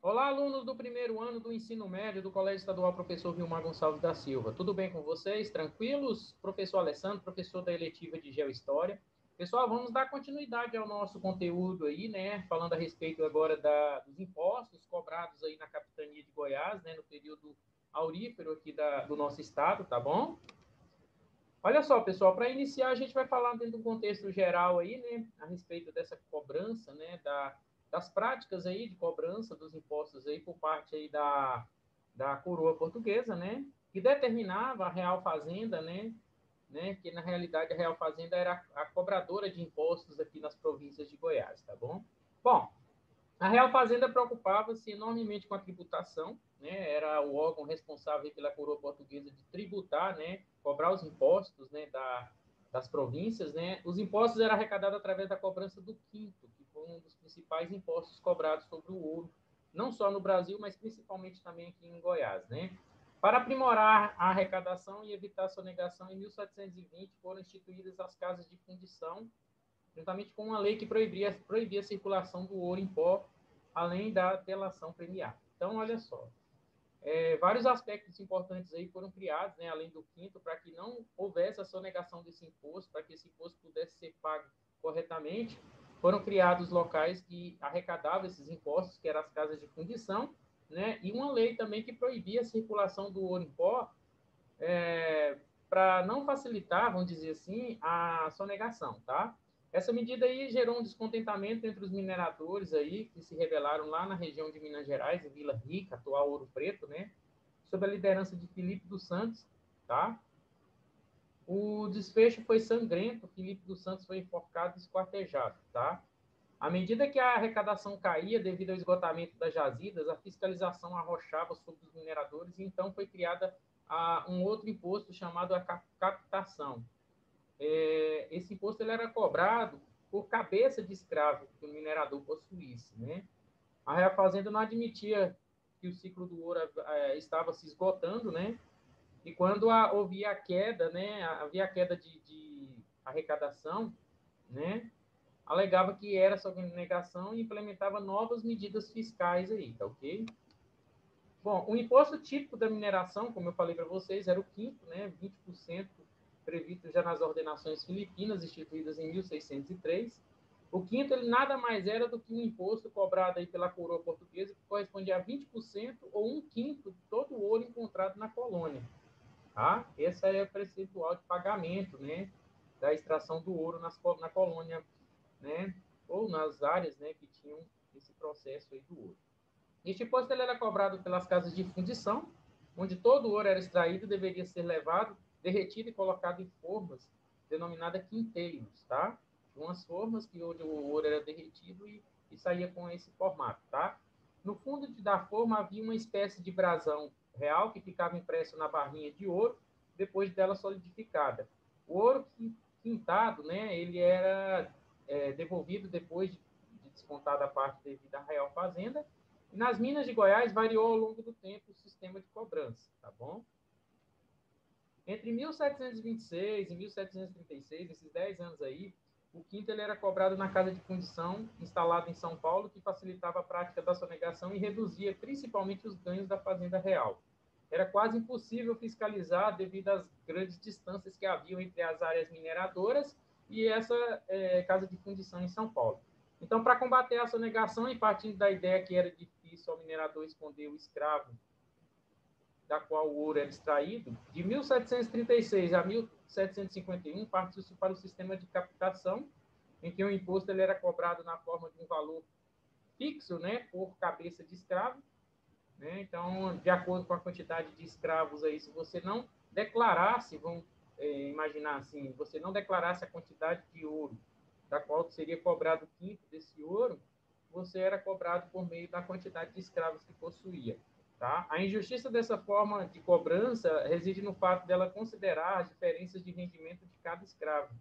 Olá, alunos do primeiro ano do ensino médio do Colégio Estadual Professor Vilmar Gonçalves da Silva. Tudo bem com vocês? Tranquilos? Professor Alessandro, professor da eletiva de Geohistória. Pessoal, vamos dar continuidade ao nosso conteúdo aí, né? Falando a respeito agora dos impostos cobrados aí na capitania de Goiás, né? No período aurífero aqui do nosso estado, tá bom? Olha só, pessoal, para iniciar, a gente vai falar dentro do contexto geral aí, né, a respeito dessa cobrança, né, das práticas aí de cobrança dos impostos aí por parte aí da coroa portuguesa, né, que determinava a Real Fazenda, né, que na realidade a Real Fazenda era a cobradora de impostos aqui nas províncias de Goiás, tá bom? Bom, a Real Fazenda preocupava-se enormemente com a tributação, né? Era o órgão responsável pela coroa portuguesa de tributar, né? Cobrar os impostos, né? Das províncias, né? Os impostos eram arrecadados através da cobrança do quinto, que foi um dos principais impostos cobrados sobre o ouro, não só no Brasil, mas principalmente também aqui em Goiás, né? Para aprimorar a arrecadação e evitar a sonegação, em 1720 foram instituídas as casas de fundição, juntamente com uma lei que proibia a circulação do ouro em pó, além da delação premiada. Então, olha só, vários aspectos importantes aí foram criados, né, além do quinto, para que não houvesse a sonegação desse imposto, para que esse imposto pudesse ser pago corretamente. Foram criados locais que arrecadavam esses impostos, que eram as casas de fundição, né, e uma lei também que proibia a circulação do ouro em pó, para não facilitar, vamos dizer assim, a sonegação, tá? Essa medida aí gerou um descontentamento entre os mineradores aí, que se rebelaram lá na região de Minas Gerais, em Vila Rica, atual Ouro Preto, né? Sob a liderança de Filipe dos Santos, tá? O desfecho foi sangrento, Filipe dos Santos foi enforcado e esquartejado, tá? À medida que a arrecadação caía devido ao esgotamento das jazidas, a fiscalização arrochava sobre os mineradores e então foi criada um outro imposto chamado a captação. Esse imposto ele era cobrado por cabeça de escravo que o minerador possuísse, né? A Real Fazenda não admitia que o ciclo do ouro estava se esgotando, né? E quando havia a queda, né? Havia a queda de arrecadação, né? Alegava que era sonegação e implementava novas medidas fiscais aí, tá ok? Bom, o imposto típico da mineração, como eu falei para vocês, era o quinto, né, 20%, previsto já nas ordenações filipinas, instituídas em 1603. O quinto, ele nada mais era do que um imposto cobrado aí pela coroa portuguesa, que correspondia a 20% ou um quinto de todo o ouro encontrado na colônia. Tá? Esse é o percentual de pagamento, né, da extração do ouro na colônia, né, ou nas áreas, né, que tinham esse processo aí do ouro. Este imposto ele era cobrado pelas casas de fundição, onde todo o ouro era extraído e deveria ser levado, derretido e colocado em formas denominadas quinteiros, tá? Umas formas que onde o ouro era derretido e saía com esse formato, tá? No fundo da forma havia uma espécie de brasão real que ficava impresso na barrinha de ouro depois dela solidificada. O ouro quintado, né, ele era devolvido depois de descontada a parte devida à Real Fazenda. E nas Minas de Goiás variou ao longo do tempo o sistema de cobrança, tá bom? Entre 1726 e 1736, esses 10 anos aí, o quinto ele era cobrado na casa de fundição instalada em São Paulo, que facilitava a prática da sonegação e reduzia principalmente os ganhos da fazenda real. Era quase impossível fiscalizar devido às grandes distâncias que haviam entre as áreas mineradoras e essa casa de fundição em São Paulo. Então, para combater a sonegação e partindo da ideia que era difícil ao minerador esconder o escravo da qual o ouro era extraído, de 1736 a 1751 partiu-se para o sistema de captação, em que o imposto ele era cobrado na forma de um valor fixo, né, por cabeça de escravo, né? Então, de acordo com a quantidade de escravos aí, se você não declarasse, vamos imaginar assim, você não declarasse a quantidade de ouro da qual seria cobrado o quinto desse ouro, você era cobrado por meio da quantidade de escravos que possuía. Tá? A injustiça dessa forma de cobrança reside no fato dela considerar as diferenças de rendimento de cada escravo,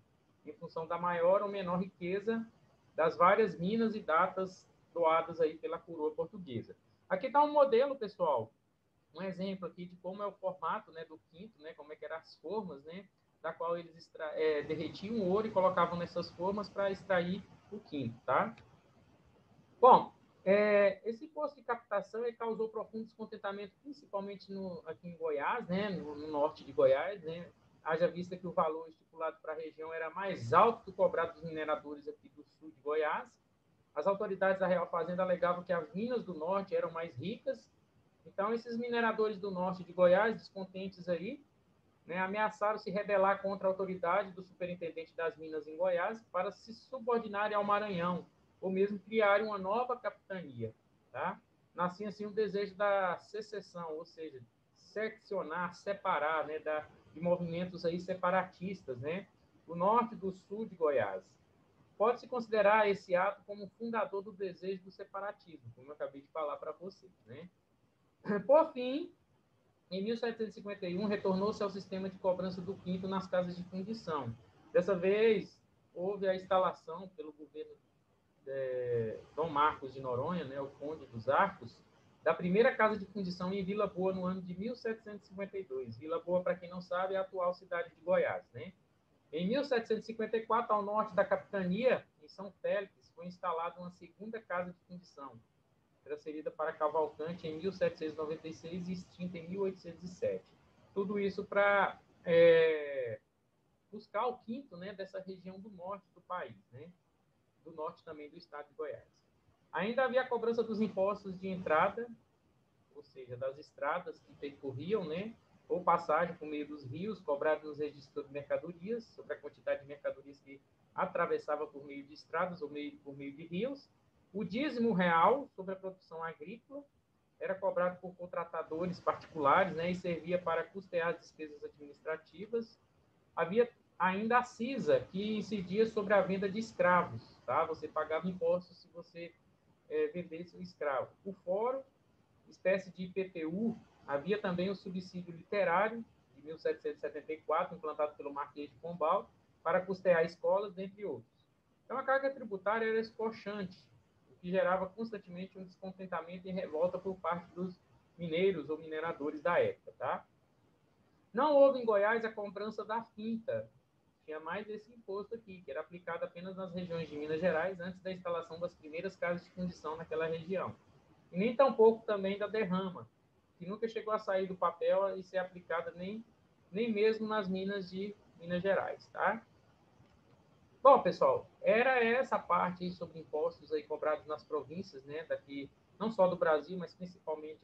em função da maior ou menor riqueza das várias minas e datas doadas aí pela coroa portuguesa. Aqui está um modelo, pessoal, um exemplo aqui de como é o formato, né, do quinto, né, como é que eram as formas, né, da qual eles derretiam o ouro e colocavam nessas formas para extrair o quinto, tá? Bom, Esse imposto de captação ele causou profundo descontentamento, principalmente aqui em Goiás, né, no norte de Goiás, né, haja vista que o valor estipulado para a região era mais alto que o cobrado dos mineradores aqui do sul de Goiás. As autoridades da Real Fazenda alegavam que as minas do norte eram mais ricas, então esses mineradores do norte de Goiás, descontentes aí, né, ameaçaram se rebelar contra a autoridade do superintendente das Minas em Goiás para se subordinarem ao Maranhão, ou mesmo criarem uma nova capitania. Tá? Nascia assim o desejo da secessão, ou seja, seccionar, separar, né, de movimentos aí separatistas, né, do norte e do sul de Goiás. Pode-se considerar esse ato como fundador do desejo do separatismo, como eu acabei de falar para vocês. Né? Por fim, em 1751, retornou-se ao sistema de cobrança do quinto nas casas de fundição. Dessa vez, houve a instalação pelo governo Dom Marcos de Noronha, né, o Conde dos Arcos, da primeira casa de fundição em Vila Boa no ano de 1752. Vila Boa, para quem não sabe, é a atual cidade de Goiás. Né? Em 1754, ao norte da capitania, em São Félix, foi instalada uma segunda casa de fundição, transferida para Cavalcante em 1796 e extinta em 1807. Tudo isso para buscar o quinto, né, dessa região do norte do país, né, do norte também do estado de Goiás. Ainda havia a cobrança dos impostos de entrada, ou seja, das estradas que percorriam, né, ou passagem por meio dos rios, cobrados nos registros de mercadorias, sobre a quantidade de mercadorias que atravessava por meio de estradas ou por meio de rios. O dízimo real sobre a produção agrícola era cobrado por contratadores particulares, né, e servia para custear as despesas administrativas. Havia ainda a CISA, que incidia sobre a venda de escravos. Tá? Você pagava impostos se você vendesse um escravo. O fórum, espécie de IPTU, havia também o subsídio literário, de 1774, implantado pelo Marquês de Pombal, para custear escolas, dentre outros. Então, a carga tributária era escorchante, o que gerava constantemente um descontentamento e revolta por parte dos mineiros ou mineradores da época. Tá? Não houve em Goiás a cobrança da finta. Tinha mais esse imposto aqui, que era aplicado apenas nas regiões de Minas Gerais, antes da instalação das primeiras casas de fundição naquela região. E nem tampouco também da derrama, que nunca chegou a sair do papel e ser aplicada nem mesmo nas minas de Minas Gerais. Tá? Bom, pessoal, era essa parte aí sobre impostos aí cobrados nas províncias, né, daqui, não só do Brasil, mas principalmente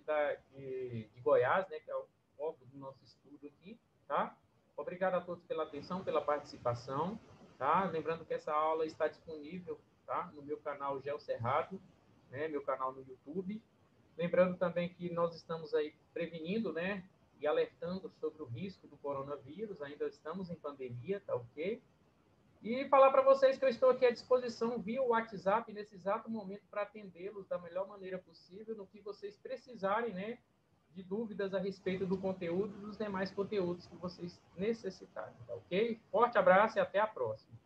de Goiás, né, que é o foco do nosso estudo aqui, tá? Obrigado a todos pela atenção, pela participação, tá? Lembrando que essa aula está disponível, tá, no meu canal Gel Cerrado, né, meu canal no YouTube. Lembrando também que nós estamos aí prevenindo, né, e alertando sobre o risco do coronavírus, ainda estamos em pandemia, tá ok? E falar para vocês que eu estou aqui à disposição via o WhatsApp nesse exato momento para atendê-los da melhor maneira possível no que vocês precisarem, né, de dúvidas a respeito do conteúdo e dos demais conteúdos que vocês necessitarem, tá ok? Forte abraço e até a próxima.